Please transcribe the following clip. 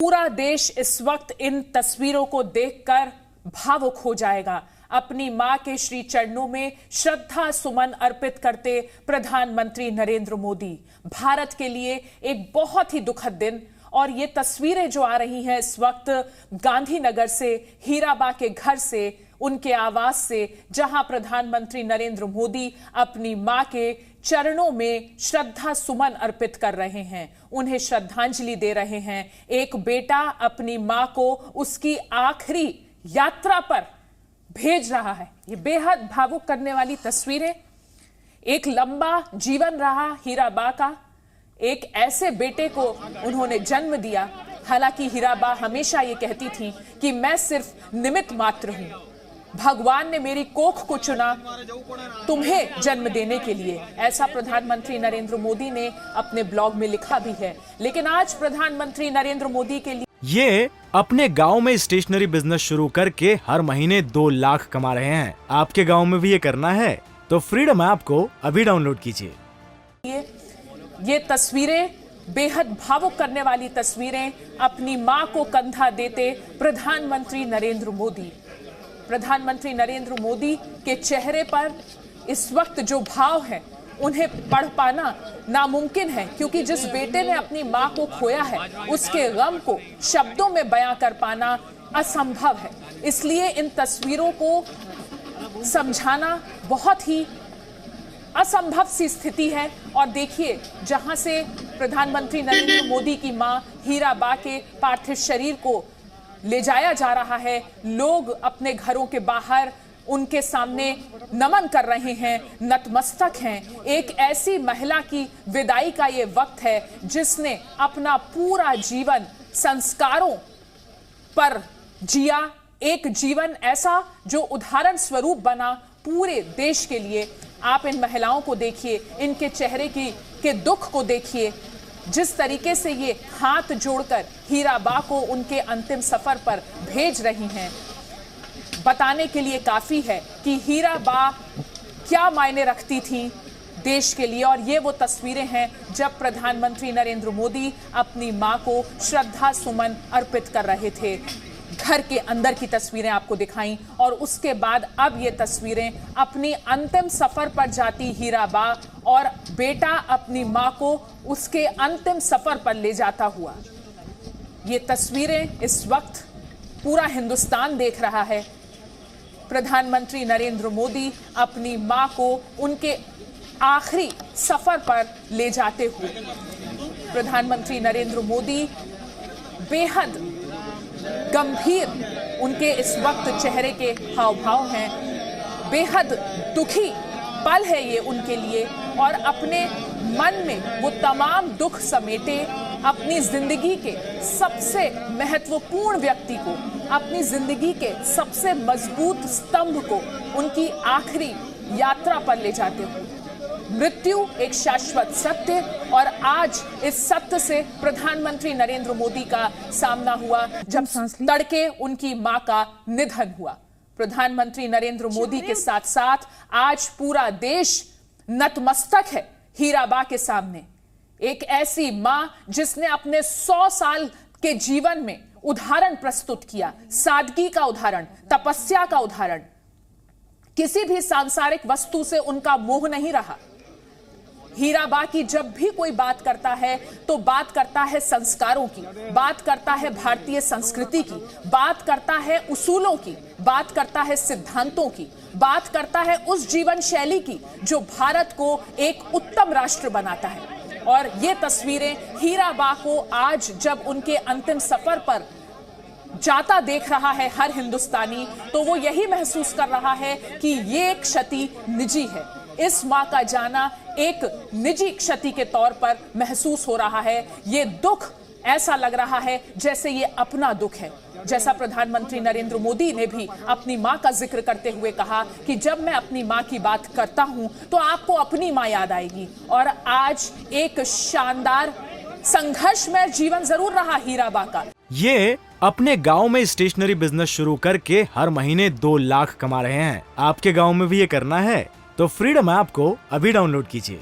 पूरा देश इस वक्त इन तस्वीरों को देखकर भावुक हो जाएगा। अपनी मां के श्री चरणों में श्रद्धा सुमन अर्पित करते प्रधानमंत्री नरेंद्र मोदी। भारत के लिए एक बहुत ही दुखद दिन। और ये तस्वीरें जो आ रही हैं इस वक्त गांधीनगर से, हीराबा के घर से, उनके आवास से, जहां प्रधानमंत्री नरेंद्र मोदी अपनी मां के चरणों में श्रद्धा सुमन अर्पित कर रहे हैं, उन्हें श्रद्धांजलि दे रहे हैं। एक बेटा अपनी मां को उसकी आखिरी यात्रा पर भेज रहा है। ये बेहद भावुक करने वाली तस्वीरें। एक लंबा जीवन रहा हीराबा का, एक ऐसे बेटे को उन्होंने जन्म दिया। हालांकि हीराबा हमेशा ये कहती थी कि मैं सिर्फ निमित्त मात्र हूं, भगवान ने मेरी कोख को चुना तुम्हें जन्म देने के लिए। ऐसा प्रधानमंत्री नरेंद्र मोदी ने अपने ब्लॉग में लिखा भी है। लेकिन आज प्रधानमंत्री नरेंद्र मोदी के लिए ये अपने गांव में स्टेशनरी बिजनेस शुरू करके हर महीने 2 लाख कमा रहे हैं। आपके गांव में भी ये करना है तो फ्रीडम ऐप को अभी डाउनलोड कीजिए। ये तस्वीरें बेहद भावुक करने वाली तस्वीरें। अपनी मां को कंधा देते प्रधानमंत्री नरेंद्र मोदी। प्रधानमंत्री नरेंद्र मोदी के चेहरे पर इस वक्त जो भाव है उन्हें पढ़ पाना नामुमकिन है, क्योंकि जिस बेटे ने अपनी मां को खोया है उसके गम को शब्दों में बयां कर पाना असंभव है। इसलिए इन तस्वीरों को समझाना बहुत ही असंभव सी स्थिति है। और देखिए, जहां से प्रधानमंत्री नरेंद्र मोदी की मां हीराबा के पार्थिव शरीर को ले जाया जा रहा है, लोग अपने घरों के बाहर उनके सामने नमन कर रहे हैं, नतमस्तक हैं। एक ऐसी महिला की विदाई का ये वक्त है जिसने अपना पूरा जीवन संस्कारों पर जिया, एक जीवन ऐसा जो उदाहरण स्वरूप बना पूरे देश के लिए। आप इन महिलाओं को देखिए, इनके चेहरे के दुख को देखिए, जिस तरीके से ये हाथ जोड़कर हीराबा को उनके अंतिम सफर पर भेज रही हैं। बताने के लिए काफी है कि हीराबा क्या मायने रखती थी देश के लिए। और ये वो तस्वीरें हैं जब प्रधानमंत्री नरेंद्र मोदी अपनी मां को श्रद्धा सुमन अर्पित कर रहे थे। घर के अंदर की तस्वीरें आपको दिखाई और उसके बाद अब ये तस्वीरें अपनी अंतिम सफर पर जाती हीराबा और बेटा अपनी मां को उसके अंतिम सफर पर ले जाता हुआ। ये तस्वीरें इस वक्त पूरा हिंदुस्तान देख रहा है। प्रधानमंत्री नरेंद्र मोदी अपनी मां को उनके आखिरी सफर पर ले जाते हुए। प्रधानमंत्री नरेंद्र मोदी बेहद गंभीर उनके इस वक्त चेहरे के हाव भाव हैं। बेहद दुखी पल है ये उनके लिए। और अपने मन में वो तमाम दुख समेटे, अपनी जिंदगी के सबसे महत्वपूर्ण व्यक्ति को, अपनी जिंदगी के सबसे मजबूत स्तंभ को उनकी आखिरी यात्रा पर ले जाते हुए। मृत्यु एक शाश्वत सत्य, और आज इस सत्य से प्रधानमंत्री नरेंद्र मोदी का सामना हुआ जब तड़के उनकी मां का निधन हुआ। प्रधानमंत्री नरेंद्र मोदी के साथ साथ आज पूरा देश नतमस्तक है हीराबा के सामने। एक ऐसी मां जिसने अपने 100 साल के जीवन में उदाहरण प्रस्तुत किया, सादगी का उदाहरण, तपस्या का उदाहरण। किसी भी सांसारिक वस्तु से उनका मोह नहीं रहा। हीराबा की जब भी कोई बात करता है तो बात करता है संस्कारों की, बात करता है भारतीय संस्कृति की, बात करता है उसूलों की, बात करता है सिद्धांतों की, बात करता है उस जीवन शैली की जो भारत को एक उत्तम राष्ट्र बनाता है। और ये तस्वीरें हीराबा को आज जब उनके अंतिम सफर पर जाता देख रहा है हर हिंदुस्तानी, तो वो यही महसूस कर रहा है कि ये क्षति निजी है। इस मां का जाना एक निजी क्षति के तौर पर महसूस हो रहा है। ये दुख ऐसा लग रहा है जैसे ये अपना दुख है। जैसा प्रधानमंत्री नरेंद्र मोदी ने भी अपनी मां का जिक्र करते हुए कहा कि जब मैं अपनी मां की बात करता हूं तो आपको अपनी मां याद आएगी। और आज एक शानदार संघर्षमय जीवन जरूर रहा हीराबा का। ये अपने गांव में स्टेशनरी बिजनेस शुरू करके हर महीने 2 लाख कमा रहे हैं। आपके गांव में भी ये करना है तो फ्रीडम ऐप को अभी डाउनलोड कीजिए।